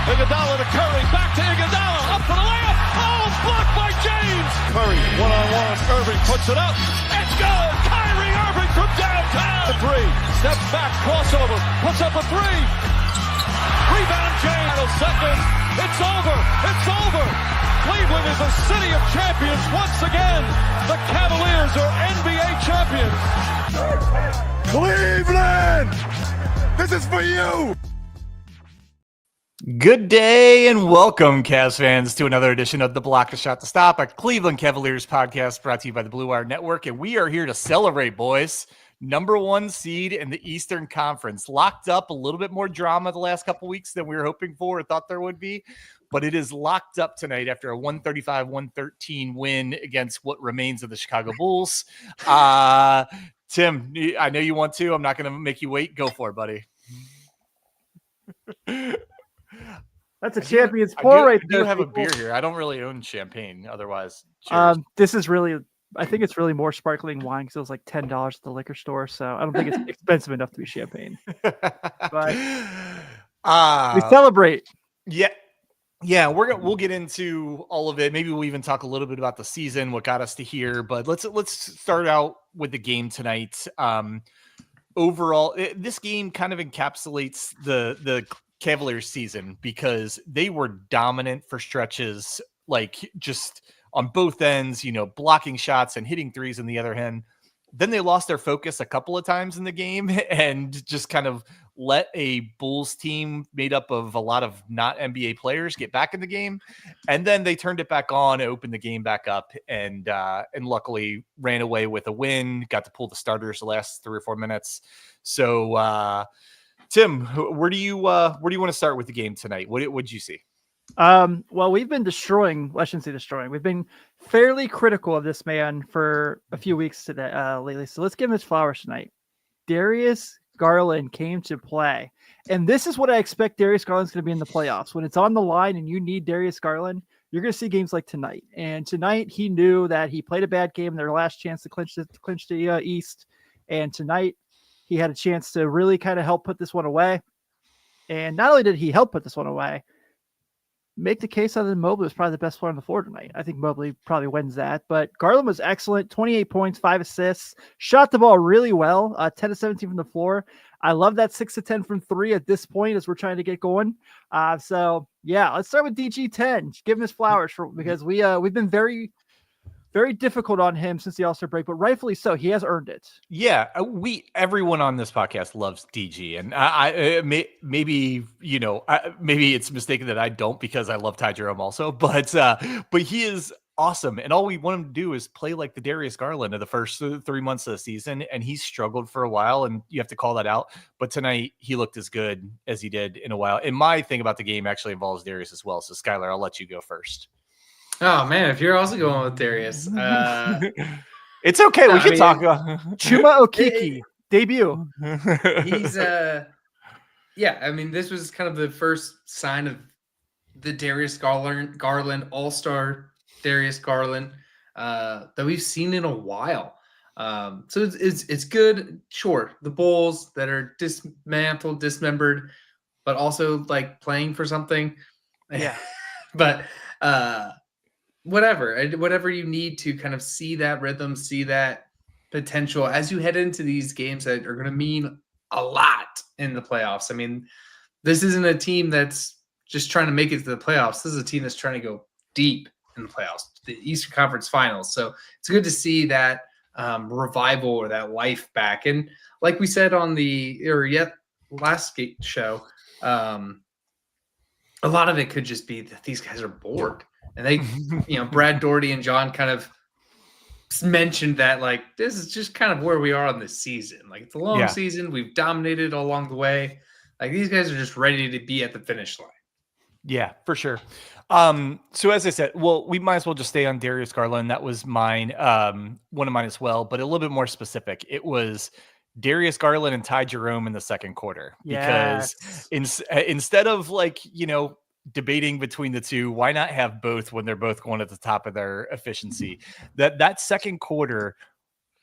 Iguodala to Curry, back to Iguodala, up for the layup. Oh, blocked by James. Curry, one-on-one. Irving puts it up. It's good. Kyrie Irving from downtown. The three, steps back, crossover, puts up a three. Rebound James. Second. It's over. It's over. Cleveland is a city of champions once again. The Cavaliers are NBA champions. Cleveland! This is for you! Good day and welcome, Cavs fans, to another edition of the Block a Shot to Stop, a Cleveland Cavaliers podcast brought to you by the Blue Wire Network. And we are here to celebrate, boys. Number one seed in the Eastern Conference. Locked up, a little bit more drama the last couple weeks than we were hoping for or thought there would be. But it is locked up tonight after a 135-113 win against what remains of the Chicago Bulls. Tim, I know you want to. I'm not going to make you wait. Go for it, buddy. That's a champion's pour right there. I do have a beer here. I don't really own champagne. Otherwise, this is really, I think it's really more sparkling wine because it was like $10 at the liquor store. So I don't think it's expensive enough to be champagne. But we celebrate. Yeah, we'll get into all of it. Maybe we'll even talk a little bit about the season, what got us to here. But let's start out with the game tonight. Overall, this game kind of encapsulates the Cavaliers season because they were dominant for stretches, like just on both ends, blocking shots and hitting threes on the other hand. Then they lost their focus a couple of times in the game and just kind of let a Bulls team made up of a lot of not NBA players get back in the game. And then they turned it back on, opened the game back up, and luckily ran away with a win, got to pull the starters the last 3 or 4 minutes. So, Tim, where do you want to start with the game tonight? What did you see? Well, we've been destroying. I shouldn't say destroying. We've been fairly critical of this man for a few weeks today, lately. So let's give him his flowers tonight. Darius Garland came to play, and this is what I expect Darius Garland's going to be in the playoffs. When it's on the line and you need Darius Garland, you're going to see games like tonight. And tonight, he knew that he played a bad game, their last chance to clinch the East. And tonight, he had a chance to really kind of help put this one away. And not only did he help put this one away, make the case other than Mobley was probably the best player on the floor tonight. I think Mobley probably wins that, but Garland was excellent. 28 points, 5 assists, shot the ball really well. 10 to 17 from the floor. I love that 6 to 10 from 3 at this point as we're trying to get going. So yeah, let's start with DG10. Give him his flowers because we've been very, very difficult on him since the All-Star break, but rightfully so. He has earned it. Yeah, everyone on this podcast loves DG, and maybe it's mistaken that I don't because I love Ty Jerome also, but he is awesome, and all we want him to do is play like the Darius Garland of the first 3 months of the season, and he's struggled for a while, and you have to call that out. But tonight he looked as good as he did in a while. And my thing about the game actually involves Darius as well. So Skylar, I'll let you go first. Oh man, if you're also going with Darius, it's okay. We can talk about Chuma Okeke debut. He's I mean, this was kind of the first sign of the Darius Garland All-Star Darius Garland that we've seen in a while. So it's good. Sure, the Bulls that are dismembered, but also like playing for something. Yeah, but. Whatever you need to kind of see that rhythm, see that potential as you head into these games that are going to mean a lot in the playoffs. I mean, this isn't a team that's just trying to make it to the playoffs. This is a team that's trying to go deep in the playoffs, the Eastern Conference Finals. So it's good to see that revival or that life back. And like we said on last show, a lot of it could just be that these guys are bored. And they, Brad Doherty and John kind of mentioned that, like, this is just kind of where we are on this season. Like, it's a long season. We've dominated along the way. Like, these guys are just ready to be at the finish line. Yeah, for sure. So as I said, well, we might as well just stay on Darius Garland. That was mine, one of mine as well, but a little bit more specific. It was Darius Garland and Ty Jerome in the second quarter. Because instead of debating between the two, why not have both when they're both going at the top of their efficiency? That second quarter,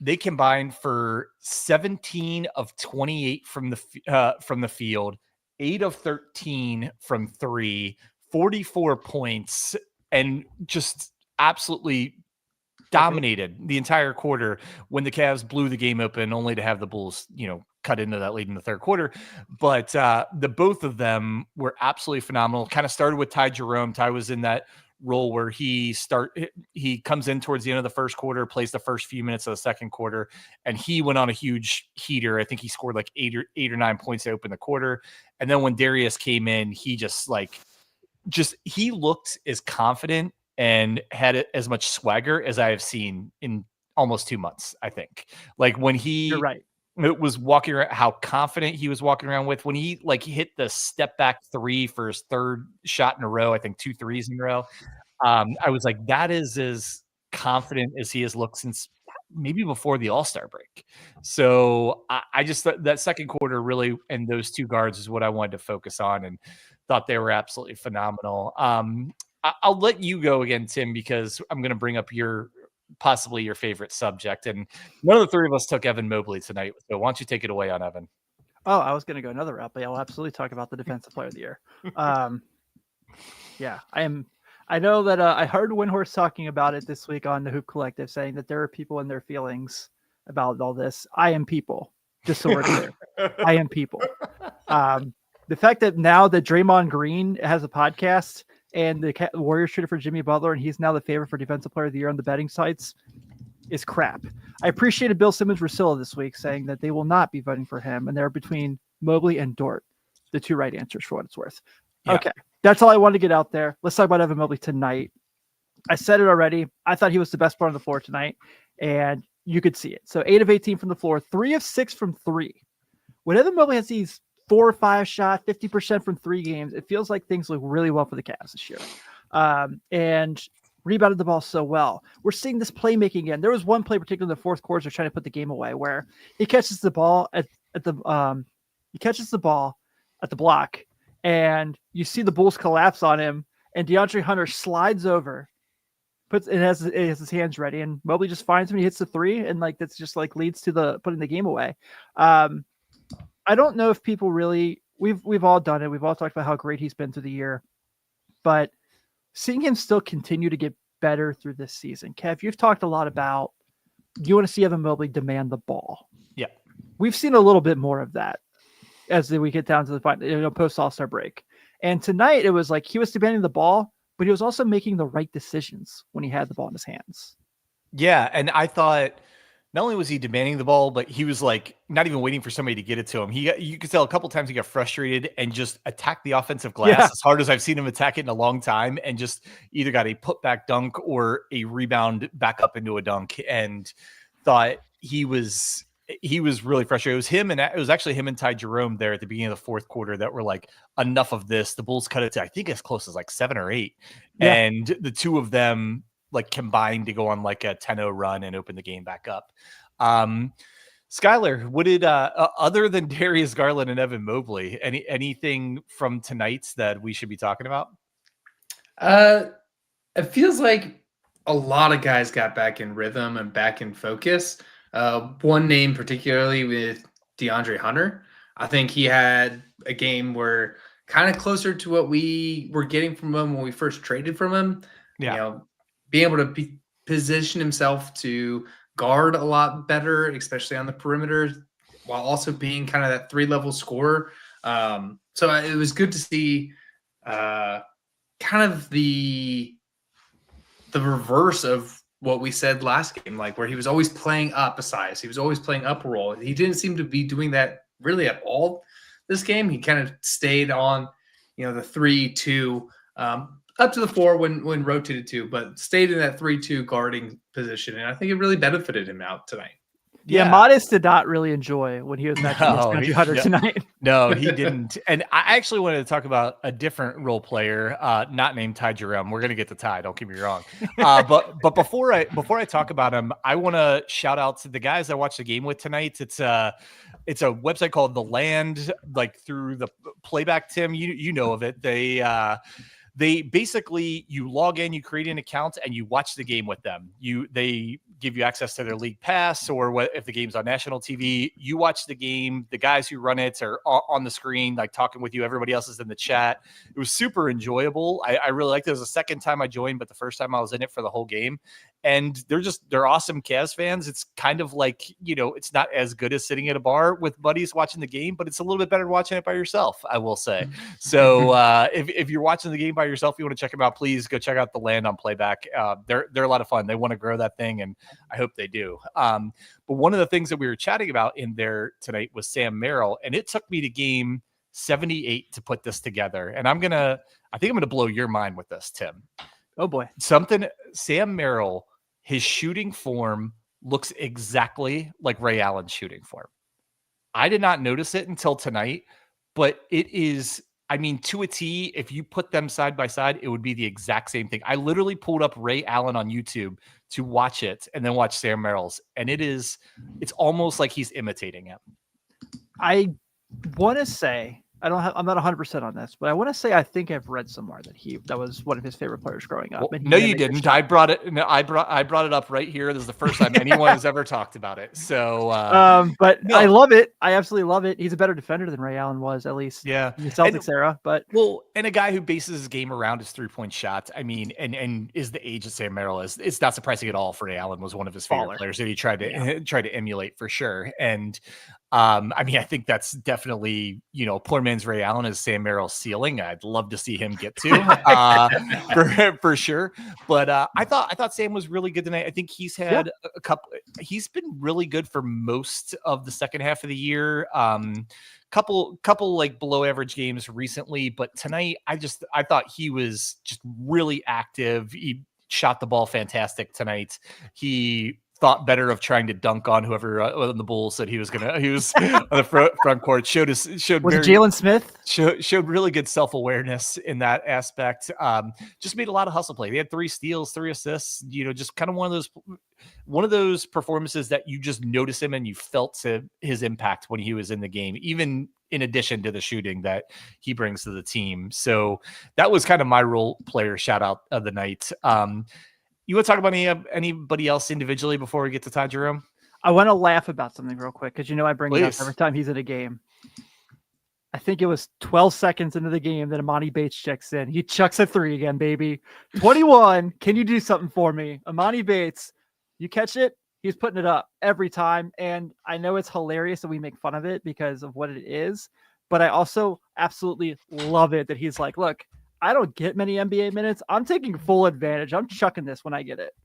they combined for 17 of 28 from the field 8 of 13 from 3, 44 points, and just absolutely dominated the entire quarter when the Cavs blew the game open, only to have the Bulls, cut into that lead in the third quarter. But the both of them were absolutely phenomenal. Kind of started with Ty Jerome. Ty was in that role where he comes in towards the end of the first quarter, plays the first few minutes of the second quarter, and he went on a huge heater. I think he scored like eight or 9 points to open the quarter. And then when Darius came in, he he looked as confident and had as much swagger as I have seen in almost 2 months, I think. Like when You're right. It was walking around, how confident he was walking around with when he hit the step back 3 for his third shot in a row, I think 2 threes in a row. I was like, that is as confident as he has looked since maybe before the All-Star break. So I just thought that second quarter really, and those 2 guards is what I wanted to focus on, and thought they were absolutely phenomenal. I'll let you go again, Tim, because I'm going to bring up possibly your favorite subject. And none of the 3 of us took Evan Mobley tonight. So why don't you take it away on Evan? Oh, I was going to go another route, but I'll absolutely talk about the defensive player of the year. Yeah, I know that I heard Windhorse talking about it this week on the Hoop Collective, saying that there are people in their feelings about all this. I am people, just so we're clear. I am people. The fact that now that Draymond Green has a podcast and the Warriors traded for Jimmy Butler, and he's now the favorite for defensive player of the year on the betting sites, is crap. I appreciated Bill Simmons-Russillo this week saying that they will not be voting for him, and they're between Mobley and Dort, the 2 right answers for what it's worth. Yeah. Okay, that's all I wanted to get out there. Let's talk about Evan Mobley tonight. I said it already. I thought he was the best player on the floor tonight, and you could see it. So 8 of 18 from the floor, 3 of 6 from 3. When Evan Mobley has these 4 or 5 shot, 50% from 3 games, it feels like things look really well for the Cavs this year. And rebounded the ball so well. We're seeing this playmaking again. There was one play, particularly in the fourth quarter, trying to put the game away, where he catches the ball at the block, and you see the Bulls collapse on him, and DeAndre Hunter slides over, has his hands ready, and Mobley just finds him. He hits the 3, and that's just leads to putting the game away. I don't know if people really, we've all done it. We've all talked about how great he's been through the year, but seeing him still continue to get better through this season. Kev, you've talked a lot about you want to see Evan Mobley demand the ball. Yeah. We've seen a little bit more of that as we get down to the final, post All-Star break. And tonight it was like he was demanding the ball, but he was also making the right decisions when he had the ball in his hands. Yeah. And I thought, not only was he demanding the ball, but he was not even waiting for somebody to get it to him. You could tell a couple times he got frustrated and just attacked the offensive glass as hard as I've seen him attack it in a long time, and just either got a putback dunk or a rebound back up into a dunk, and thought he was really frustrated. It was actually him and Ty Jerome there at the beginning of the fourth quarter that were like, enough of this. The Bulls cut it to, I think, as close as 7 or 8. Yeah. And the 2 of them combined to go on a 10-0 run and open the game back up. Skylar, what did other than Darius Garland and Evan Mobley, anything from tonight's that we should be talking about? It feels like a lot of guys got back in rhythm and back in focus. One name particularly with DeAndre Hunter. I think he had a game where kind of closer to what we were getting from him when we first traded from him. Yeah. Being able to position himself to guard a lot better, especially on the perimeter, while also being kind of that 3-level scorer. So it was good to see kind of the reverse of what we said last game, where he was always playing up a size. He was always playing up a role. He didn't seem to be doing that really at all this game. He kind of stayed on, the 3-2, up to the 4 when rotated to, but stayed in that 3-2 guarding position. And I think it really benefited him out tonight. Yeah, Modest did not really enjoy when he was matching against Hunter tonight. No, he didn't. And I actually wanted to talk about a different role player, not named Ty Jerome. We're going to get to Ty, don't get me wrong. But before I talk about him, I want to shout out to the guys I watched the game with tonight. It's a website called The Land, through the playback, Tim, you know of it. they basically, you log in, you create an account, and you watch the game with them. They give you access to their league pass, or if the game's on national TV, you watch the game. The guys who run it are on the screen, like talking with you. Everybody else is in the chat. It was super enjoyable. I really liked it. It was the second time I joined, but the first time I was in it for the whole game. And they're awesome Cavs fans. It's kind of like, it's not as good as sitting at a bar with buddies watching the game, but it's a little bit better watching it by yourself, I will say. So if you're watching the game by yourself, you want to check them out, please go check out the Land on Playback. They're a lot of fun. They want to grow that thing, and I hope they do. But one of the things that we were chatting about in there tonight was Sam Merrill, and it took me to game 78 to put this together. And I think I'm gonna blow your mind with this, Tim. Oh boy. Sam Merrill, his shooting form looks exactly like Ray Allen's shooting form. I did not notice it until tonight, but it is, to a T, if you put them side by side, it would be the exact same thing. I literally pulled up Ray Allen on YouTube to watch it and then watch Sam Merrill's, and it's almost like he's imitating him. I want to say, I'm not 100% on this, but I want to say I think I've read somewhere that was one of his favorite players growing up. Well, no, you didn't. I brought it up right here. This is the first time anyone has ever talked about it. So, but no. I love it. I absolutely love it. He's a better defender than Ray Allen was, at least. Yeah, in the Celtics era. But and a guy who bases his game around his 3-point shots. And is the age that Sam Merrill is. It's not surprising at all. For Ray Allen was one of his favorite players that he tried to emulate for sure. And I think that's definitely, poor man's Ray Allen is Sam Merrill's ceiling. I'd love to see him get to for sure. But I thought Sam was really good tonight. I think he's had he's been really good for most of the second half of the year. Couple like below average games recently, but tonight I thought he was just really active. He shot the ball fantastic tonight. He thought better of trying to dunk on whoever on the Bulls said he was on the front court. Showed Jalen Smith showed really good self-awareness in that aspect. Just made a lot of hustle play. They had 3 steals, 3 assists, just kind of one of those performances that you just notice him and you felt his impact when he was in the game, even in addition to the shooting that he brings to the team. So that was kind of my role player shout out of the night. You want to talk about anybody else individually before we get to Ty Jerome? I want to laugh about something real quick because I bring it up every time he's in a game. I think it was 12 seconds into the game that Amani Bates checks in. He chucks a 3 again, baby. 21. Can you do something for me? Amani Bates, you catch it? He's putting it up every time. And I know it's hilarious that we make fun of it because of what it is, but I also absolutely love it that he's like, look, I don't get many NBA minutes. I'm taking full advantage. I'm chucking this when I get it.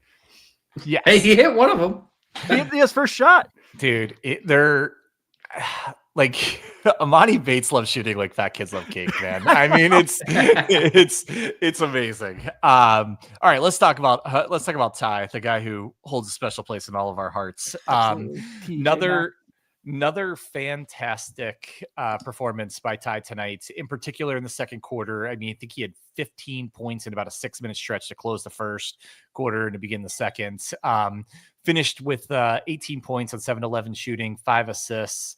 Yeah. Hey, he hit one of them. He hit his first shot. Dude, they're like Amani Bates loves shooting like fat kids love cake, man. It's amazing. All right, let's talk about Ty, the guy who holds a special place in all of our hearts. Another fantastic performance by Ty tonight, in particular in the second quarter. I think he had 15 points in about a 6-minute stretch to close the first quarter and to begin the second. Finished with 18 points on 7-11 shooting, 5 assists.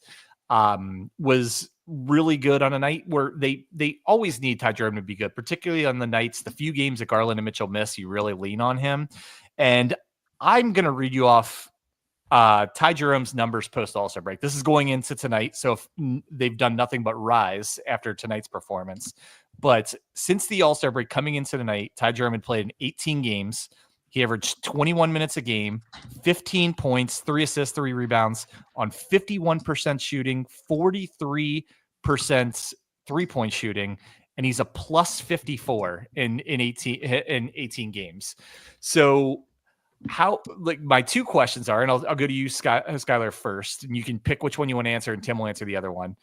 Was really good on a night where they always need Ty Jerome to be good, particularly on the few games that Garland and Mitchell miss. You really lean on him. And I'm going to read you off Ty Jerome's numbers post All-Star break. This is going into tonight, so if they've done nothing but rise after tonight's performance. But since the All-Star break coming into tonight, Ty Jerome had played in 18 games. He averaged 21 minutes a game, 15 points, 3 assists, 3 rebounds on 51% shooting, 43% 3-point shooting, and he's a plus 54 in 18 games. So my 2 questions are, and I'll go to you, Skylar, first, and you can pick which one you want to answer, and Tim will answer the other one.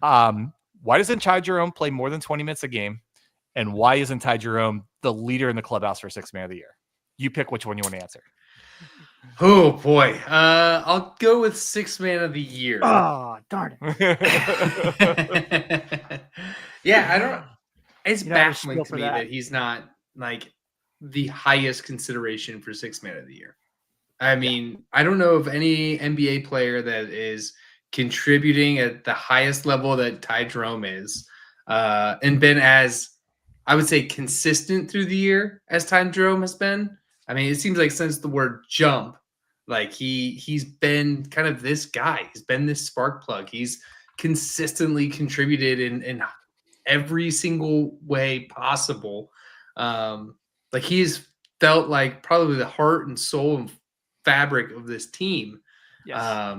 Why doesn't Ty Jerome play more than 20 minutes a game? And why isn't Ty Jerome the leader in the clubhouse for 6th man of the year? You pick which one you want to answer. Oh boy. I'll go with 6th man of the year. Oh, darn it. Yeah, it's baffling to me that he's not like the highest consideration for 6th man of the year. I don't know of any NBA player that is contributing at the highest level that Ty Jerome is, and been as I would say, consistent through the year as Ty Jerome has been. I mean, it seems like since the word jump, like he's been kind of this guy. He's been this spark plug. He's consistently contributed in every single way possible. Like he's felt like probably the heart and soul and fabric of this team. Yes.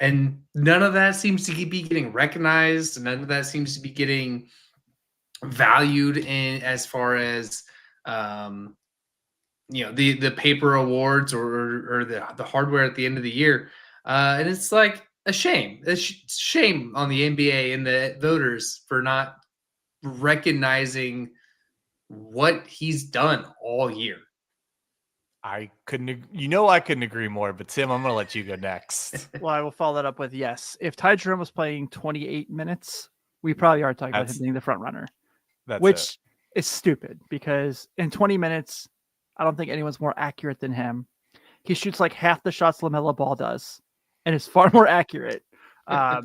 And none of that seems to be getting recognized. None of that seems to be getting valued in as far as the paper awards or the hardware at the end of the year. And it's like a shame. It's shame on the NBA and the voters for not recognizing what he's done all year. I couldn't agree more, but Tim, I'm going to let you go next. Well, I will follow that up with yes. If Ty Jerome was playing 28 minutes, we probably are talking about him being the front runner, which is stupid because in 20 minutes, I don't think anyone's more accurate than him. He shoots like half the shots LaMelo Ball does and is far more accurate. I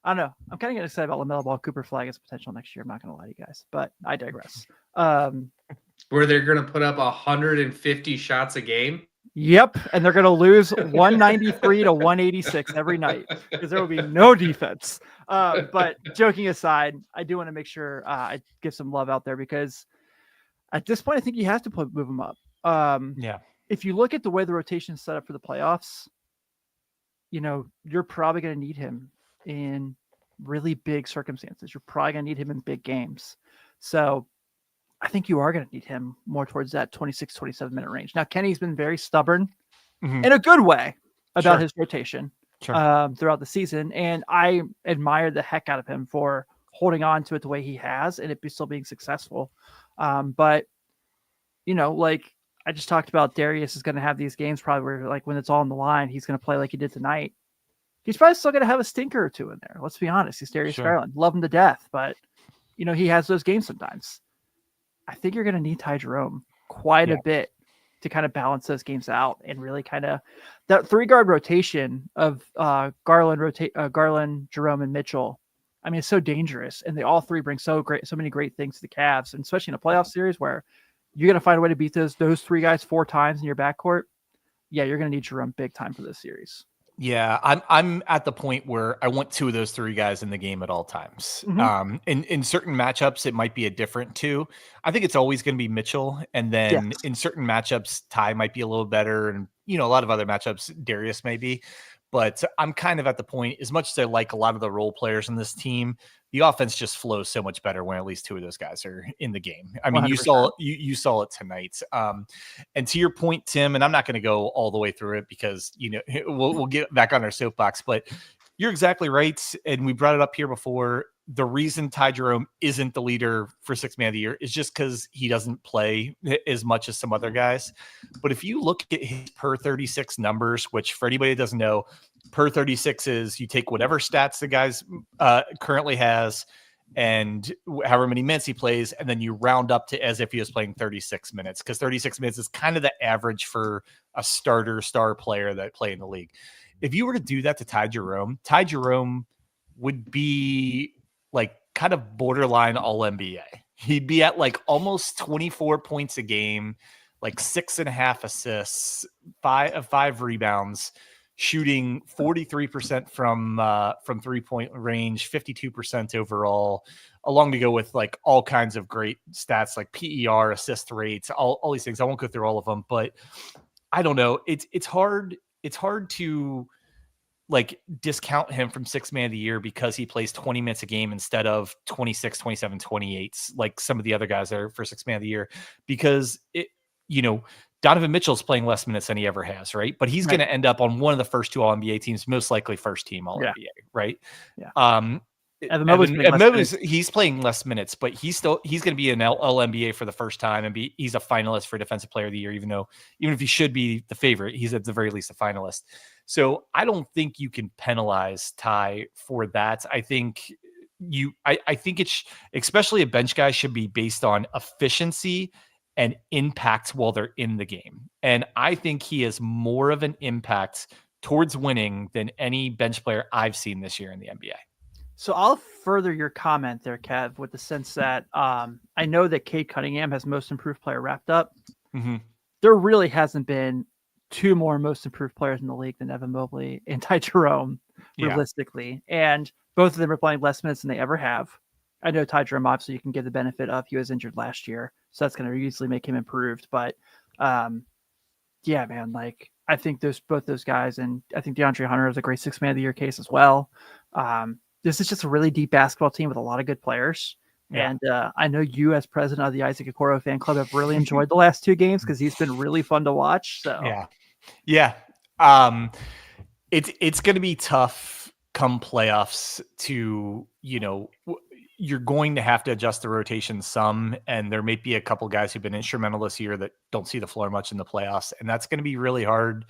don't know. I'm kind of getting excited about LaMelo Ball, Cooper Flag's potential next year. I'm not going to lie to you guys, but I digress. Where they're going to put up 150 shots a game. Yep, and they're going to lose 193 to 186 every night because there will be no defense. But joking aside, I do want to make sure I give some love out there because at this point, I think you have to move him up. If you look at the way the rotation is set up for the playoffs, you're probably going to need him in really big circumstances. You're probably going to need him in big games. So I think you are going to need him more towards that 26, 27 minute range. Now, Kenny's been very stubborn in a good way about his rotation throughout the season. And I admire the heck out of him for holding on to it the way he has and it be still being successful. But like I just talked about, Darius is going to have these games probably where like when it's all on the line, he's going to play like he did tonight. He's probably still going to have a stinker or two in there. Let's be honest. He's Darius Garland. Love him to death, but he has those games sometimes. I think you're going to need Ty Jerome quite a bit to kind of balance those games out and really kind of that 3-guard rotation of Garland, Jerome, and Mitchell. I mean, it's so dangerous, and they all three bring so many great things to the Cavs, and especially in a playoff series where you're going to find a way to beat those 3 guys 4 times in your backcourt. Yeah, you're going to need Jerome big time for this series. Yeah, I'm at the point where I want 2 of those 3 guys in the game at all times. In certain matchups, it might be a different 2. I think it's always going to be Mitchell, and then in certain matchups, Ty might be a little better, and a lot of other matchups, Darius may be. But I'm kind of at the point, as much as I like a lot of the role players in this team, the offense just flows so much better when at least 2 of those guys are in the game. I mean, 100%. you saw it tonight. And to your point, Tim, and I'm not going to go all the way through it because we'll get back on our soapbox, but you're exactly right. And we brought it up here before. The reason Ty Jerome isn't the leader for 6th man of the year is just because he doesn't play as much as some other guys. But if you look at his per 36 numbers, which for anybody that doesn't know, per 36 is you take whatever stats the guys currently has and however many minutes he plays, and then you round up to as if he was playing 36 minutes, because 36 minutes is kind of the average for a star player that play in the league. If you were to do that to Ty Jerome would be like kind of borderline all NBA. He'd be at like almost 24 points a game, like 6.5 assists, 5 rebounds, shooting 43% from 3-point range, 52% overall, along to go with like all kinds of great stats like PER, assist rates, all these things. I won't go through all of them, but I don't know. It's hard to like discount him from 6th man of the year because he plays 20 minutes a game instead of 26, 27, 28, like some of the other guys that are for 6th man of the year, because Donovan Mitchell's playing less minutes than he ever has. Right. But he's going to end up on one of the first 2 all NBA teams, most likely first team all NBA. Right. Yeah. Evan Mobley's he's playing less minutes, but he's going to be an All-NBA for the first time and he's a finalist for Defensive Player of the Year, even if he should be the favorite, he's at the very least a finalist. So I don't think you can penalize Ty for that. I think it's especially a bench guy should be based on efficiency and impact while they're in the game. And I think he has more of an impact towards winning than any bench player I've seen this year in the NBA. So I'll further your comment there, Kev, with the sense that I know that Cade Cunningham has most improved player wrapped up. Mm-hmm. There really hasn't been two more most improved players in the league than Evan Mobley and Ty Jerome, realistically. And both of them are playing less minutes than they ever have. I know Ty Jerome, obviously, you can give the benefit of he was injured last year, so that's going to easily make him improved. But yeah, man, like I think both those guys, and I think DeAndre Hunter is a great 6 man of the year case as well. This is just a really deep basketball team with a lot of good players. Yeah. And I know you, as president of the Isaac Okoro fan club, have really enjoyed the last 2 games because he's been really fun to watch. So yeah. It's going to be tough come playoffs to, you're going to have to adjust the rotation some, and there may be a couple guys who've been instrumental this year that don't see the floor much in the playoffs, and that's going to be really hard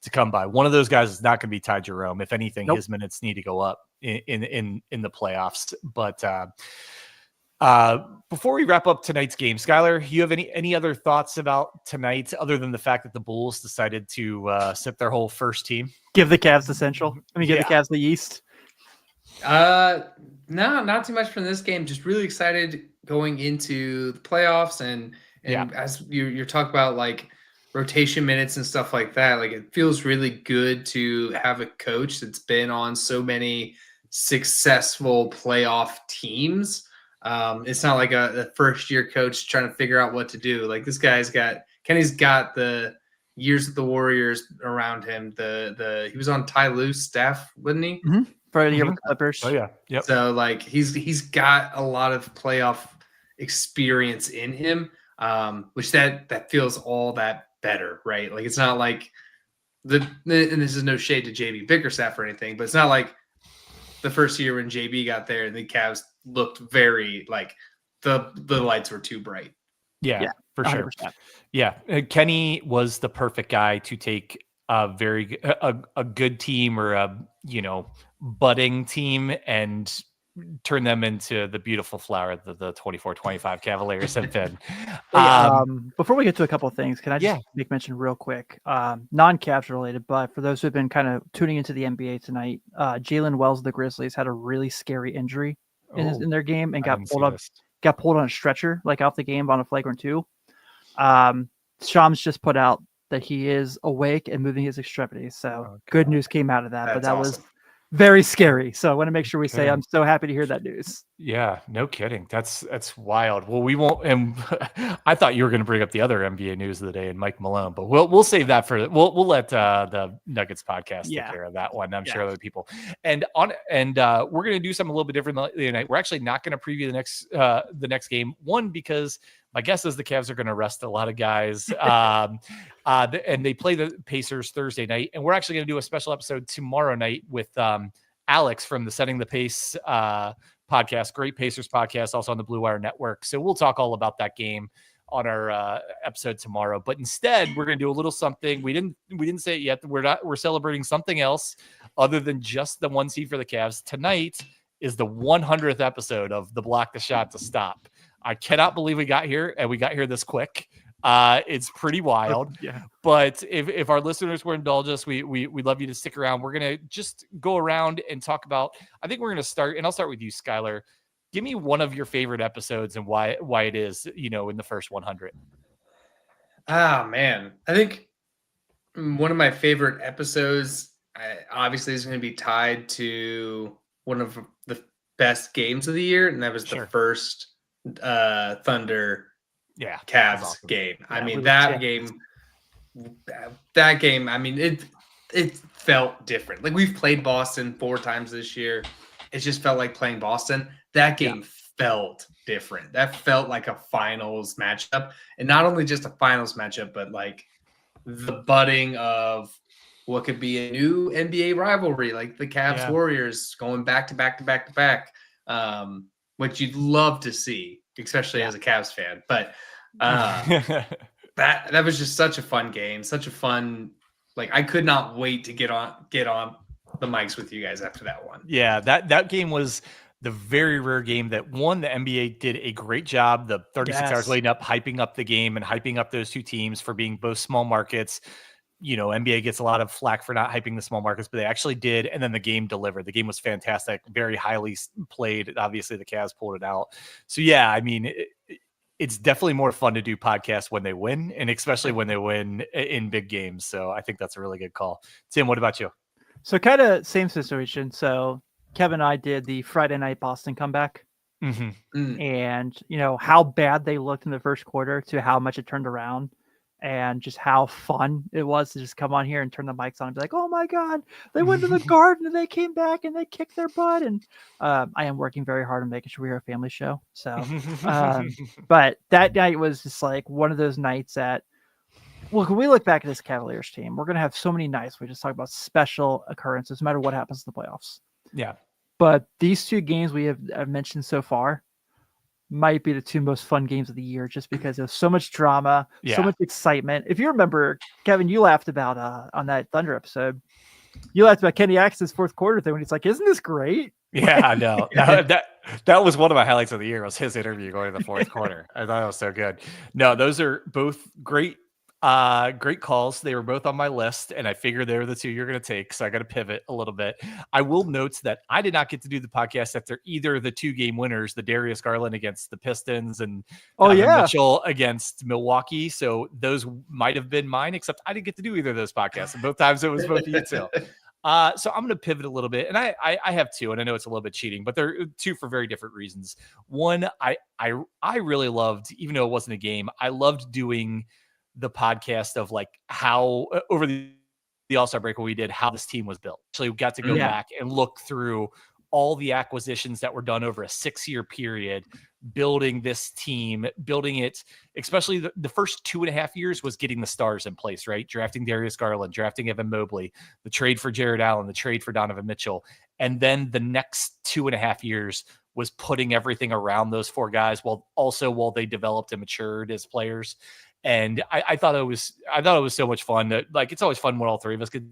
to come by. One of those guys is not going to be Ty Jerome. If anything, his minutes need to go up in the playoffs. But before we wrap up tonight's game, Skylar, you have any other thoughts about tonight other than the fact that the Bulls decided to sit their whole first team? Give the Cavs the Central. Give the Cavs the East. No, not too much from this game. Just really excited going into the playoffs, and as you're talking about like rotation minutes and stuff like that, like it feels really good to have a coach that's been on so many successful playoff teams. It's not like a first year coach trying to figure out what to do. Like this guy's Kenny's got the years of the Warriors around him. He was on Ty Lue's staff, wasn't he? Mm-hmm. For the year with the Clippers. Oh yeah. Yep. So like he's got a lot of playoff experience in him, which that feels all that better, right? Like it's not like and this is no shade to JB Bickerstaff or anything, but it's not like the first year when JB got there and the Cavs looked very like the lights were too bright. Yeah, for 100%. Sure. Yeah, Kenny was the perfect guy to take a good team or a budding team and turn them into the beautiful flower that the 24-25 Cavaliers have been. Before we get to a couple of things, can I just make mention real quick, non-Cavs related, but for those who have been kind of tuning into the NBA tonight, Jalen Wells of the Grizzlies had a really scary injury in their game and got pulled on a stretcher, like out the game on a flagrant 2. Shams just put out that he is awake and moving his extremities. So good news came out of that, but that awesome. Was very scary. So I want to make sure we say I'm so happy to hear that news. Yeah, no kidding. That's wild. Well, we won't. And I thought you were going to bring up the other NBA news of the day and Mike Malone, but we'll save that for we'll let the Nuggets podcast take care of that one. I'm sure other people. And we're going to do something a little bit different tonight. We're actually not going to preview the next game. One, because my guess is the Cavs are going to rest a lot of guys, and they play the Pacers Thursday night. And we're actually going to do a special episode tomorrow night with Alex from the Setting the Pace podcast, great Pacers podcast, also on the Blue Wire Network. So we'll talk all about that game on our episode tomorrow. But instead, we're going to do a little something. We didn't say it yet. We're celebrating something else other than just the 1 seed for the Cavs. Tonight is the 100th episode of the Block the Shot to Stop. I cannot believe we got here, and we got here this quick. It's pretty wild. But if our listeners will indulge us, we'd love you to stick around. We're going to just go around and talk about, I think we're going to start, and I'll start with you, Skylar. Give me one of your favorite episodes and why it is, in the first 100. Ah, man. I think one of my favorite episodes obviously is going to be tied to one of the best games of the year, and that was the first Thunder Cavs awesome. Game. I mean, that game, I mean, it felt different. Like we've played Boston 4 times this year. It just felt like playing Boston. That game felt different. That felt like a finals matchup. And not only just a finals matchup, but like the budding of what could be a new NBA rivalry, like the Cavs Warriors going back to back to back to back. Which you'd love to see, especially as a Cavs fan. But that was just such a fun game, such a fun. Like I could not wait to get on the mics with you guys after that one. Yeah, that game was the very rare game that the NBA did a great job. The 36 hours leading up, hyping up the game and hyping up those two teams for being both small markets. NBA gets a lot of flack for not hyping the small markets, but they actually did. And then the game delivered. The game was fantastic, very highly played. Obviously, the Cavs pulled it out. So, yeah, I mean, it's definitely more fun to do podcasts when they win, and especially when they win in big games. So I think that's a really good call. Tim, what about you? So kind of same situation. So Kevin and I did the Friday night Boston comeback. And how bad they looked in the first quarter to how much it turned around, and just how fun it was to just come on here and turn the mics on and be like, oh my God, they went to the Garden and they came back and they kicked their butt. And I am working very hard on making sure we're a family show. So, but that night was just like one of those nights that, well, when we look back at this Cavaliers team, we're going to have so many nights. We just talk about special occurrences, no matter what happens in the playoffs. Yeah. But these two games I've mentioned so far might be the two most fun games of the year, just because there's so much drama, so much excitement. If you remember, Kevin, you laughed about on that Thunder episode. You laughed about Kenny Atkinson's fourth quarter thing when he's like, "Isn't this great?" Yeah, I know. That was one of my highlights of the year. Was his interview going to the fourth quarter. I thought it was so good. No, those are both great. Great calls. They were both on my list, and I figured they were the two you're going to take. So I got to pivot a little bit. I will note that I did not get to do the podcast after either of the 2-game winners, the Darius Garland against the Pistons and Donovan Mitchell against Milwaukee. So those might have been mine, except I didn't get to do either of those podcasts. And both times it was both of you two. So I'm going to pivot a little bit, and I have two, and I know it's a little bit cheating, but they're two for very different reasons. One, I really loved, even though it wasn't a game, I loved doing the podcast of like how over the All-Star break, when we did how this team was built. Actually, we got to go back and look through all the acquisitions that were done over a 6-year period, building this team, building it, especially the first 2.5 years was getting the stars in place, right? Drafting Darius Garland, drafting Evan Mobley, the trade for Jared Allen, the trade for Donovan Mitchell. And then the next 2.5 years was putting everything around those 4 guys while they developed and matured as players. And I thought it was so much fun. Like, it's always fun when all 3 of us could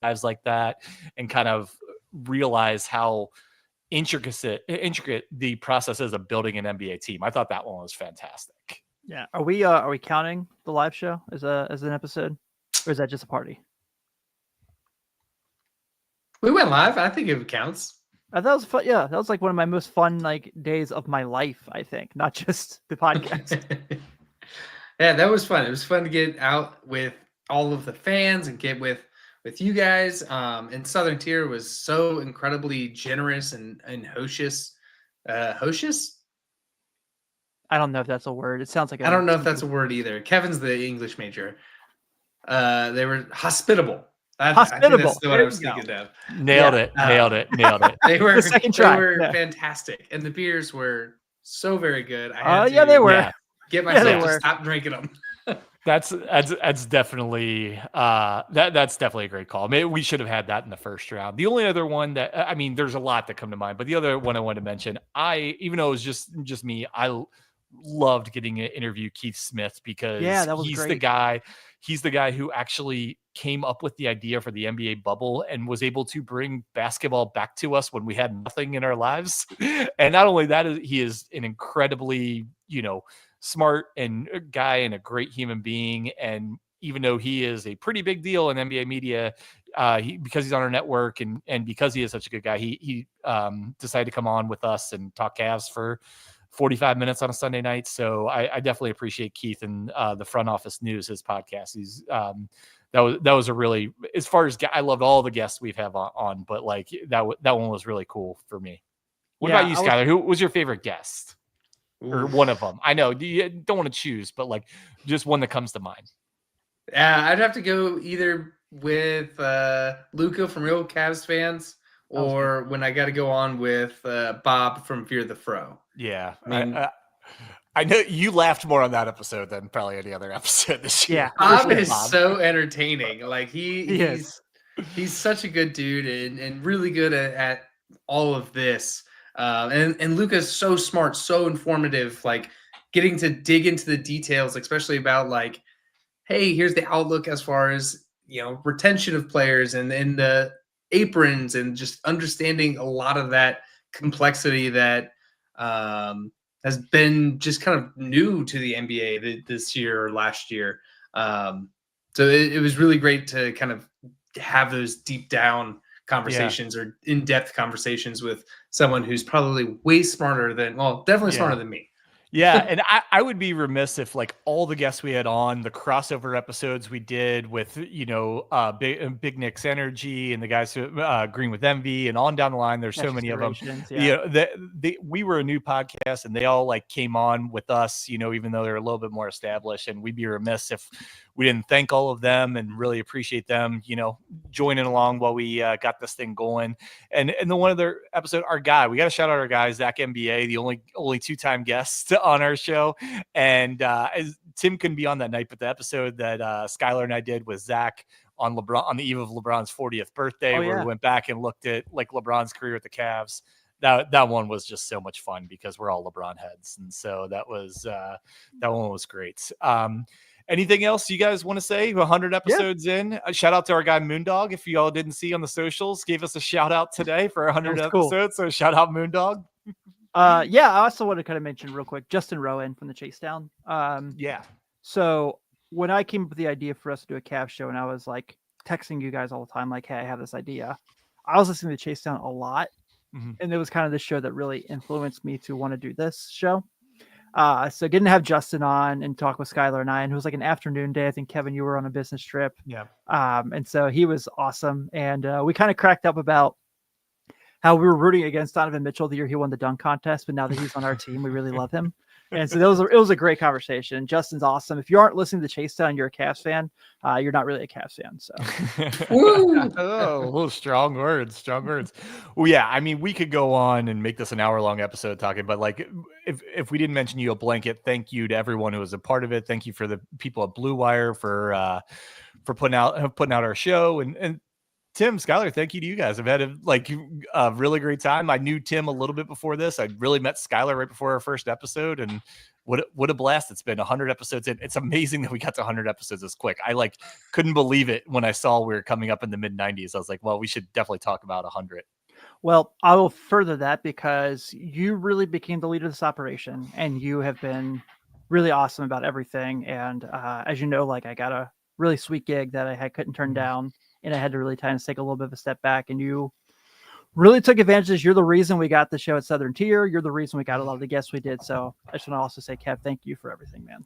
guys like that and kind of realize how intricate the process is of building an NBA team. I thought that one was fantastic. Yeah. Are we counting the live show as an episode, or is that just a party? We went live. I think it counts. That was fun. Yeah, that was like one of my most fun days of my life, I think, not just the podcast. Yeah, that was fun. It was fun to get out with all of the fans and get with you guys. And Southern Tier was so incredibly generous and hocious. Hocious? I don't know if that's a word. It sounds like I don't know if that's a word either. Kevin's the English major. They were hospitable. Hospitable. I think that's what I was thinking of. Nailed it. They were the second try. They were fantastic, and the beers were so very good. They were. Yeah. Get myself to stop drinking them. That's definitely that's definitely a great call. Maybe we should have had that in the first round. The only other one that there's a lot that come to mind, but the other one I wanted to mention, even though it was just me, I loved getting to interview Keith Smith because that was he's great. He's the guy who actually came up with the idea for the NBA bubble and was able to bring basketball back to us when we had nothing in our lives. And not only that, he is an incredibly, smart and guy and a great human being. And even though he is a pretty big deal in NBA media, because he's on our network and because he is such a good guy, he decided to come on with us and talk Cavs for 45 minutes on a Sunday night. So I definitely appreciate Keith and the Front Office News, his podcast. He's that was a really, as far as I loved all the guests we've had on, but like that one was really cool for me. What about you, Skylar? Who was your favorite guest? Or one of them? I know you don't want to choose, but like just one that comes to mind. I'd have to go either with Luca from Real Cavs Fans, or when I got to go on with Bob from Fear the Fro. Yeah, I know you laughed more on that episode than probably any other episode this year. Yeah, Bob is so entertaining. Like he's such a good dude and really good at all of this. And Luca's so smart, so informative, like getting to dig into the details, especially about like, hey, here's the outlook as far as, retention of players and the aprons and just understanding a lot of that complexity that has been just kind of new to the NBA this year or last year. So it was really great to kind of have those deep down conversations or in-depth conversations with someone who's probably way smarter than, well, definitely smarter than me. Yeah, and I would be remiss if like all the guests we had on, the crossover episodes we did with, Big Nick's Energy and the guys who Green with Envy and on down the line. There's so many of them. We were a new podcast and they all like came on with us, even though they're a little bit more established. And we'd be remiss if we didn't thank all of them and really appreciate them, joining along while we got this thing going. And the one other episode, we got to shout out our guy, Zach MBA, the only two-time guest on our show. And as Tim couldn't be on that night, but the episode that Skylar and I did with Zach on the eve of LeBron's 40th birthday, where we went back and looked at like LeBron's career with the Cavs. That one was just so much fun because we're all LeBron heads. And so that one was great. Anything else you guys want to say? 100 episodes in. A shout out to our guy Moondog. If you all didn't see on the socials, gave us a shout out today for 100 episodes. Cool. So shout out Moondog. I also want to kind of mention real quick Justin Rowan from the Chase Down. So when I came up with the idea for us to do a Cavs show, and I was like texting you guys all the time, like, hey, I have this idea. I was listening to Chase Down a lot, and it was kind of the show that really influenced me to want to do this show. So getting to have Justin on and talk with Skylar and I, and it was like an afternoon day. I think Kevin, you were on a business trip. Yeah. And so he was awesome. And we kind of cracked up about how we were rooting against Donovan Mitchell the year he won the dunk contest, but now that he's on our team, we really love him. And so it was a great conversation. Justin's awesome. If you aren't listening to Chase Down, you're a Cavs fan. You're not really a Cavs fan. So, strong words. Well, yeah. I mean, we could go on and make this an hour-long episode talking, but like, if we didn't mention you, a blanket thank you to everyone who was a part of it. Thank you for the people at Blue Wire for putting out our show and. Tim, Skylar, thank you to you guys. I've had a really great time. I knew Tim a little bit before this. I really met Skylar right before our first episode, and what a blast it's been. 100 episodes in. It's amazing that we got to 100 episodes this quick. I couldn't believe it when I saw we were coming up in the mid 90s. I was like, well, we should definitely talk about 100. Well, I will further that because you really became the leader of this operation, and you have been really awesome about everything. And as you know, I got a really sweet gig that I couldn't turn down. And I had to really kind of take a little bit of a step back, and you really took advantage. You're the reason we got the show at Southern Tier. You're the reason we got a lot of the guests we did. So I just want to also say, Kev, thank you for everything, man.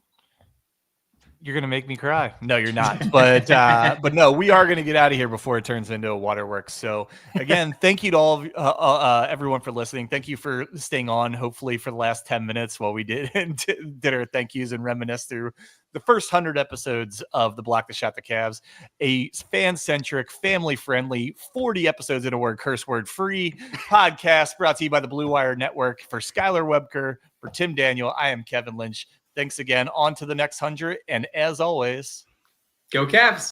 You're going to make me cry. No, you're not. But no, we are going to get out of here before it turns into a waterworks. So again, thank you to all everyone for listening. Thank you for staying on, hopefully for the last 10 minutes while we did our thank yous and reminisce through the first 100 episodes of the Block the Shot the Cavs, a fan-centric, family-friendly, 40 episodes in a word, curse word free podcast brought to you by the Blue Wire Network. For Skylar Webker, for Tim Daniel, I am Kevin Lynch. Thanks again. On to the next 100. And as always, go Cavs.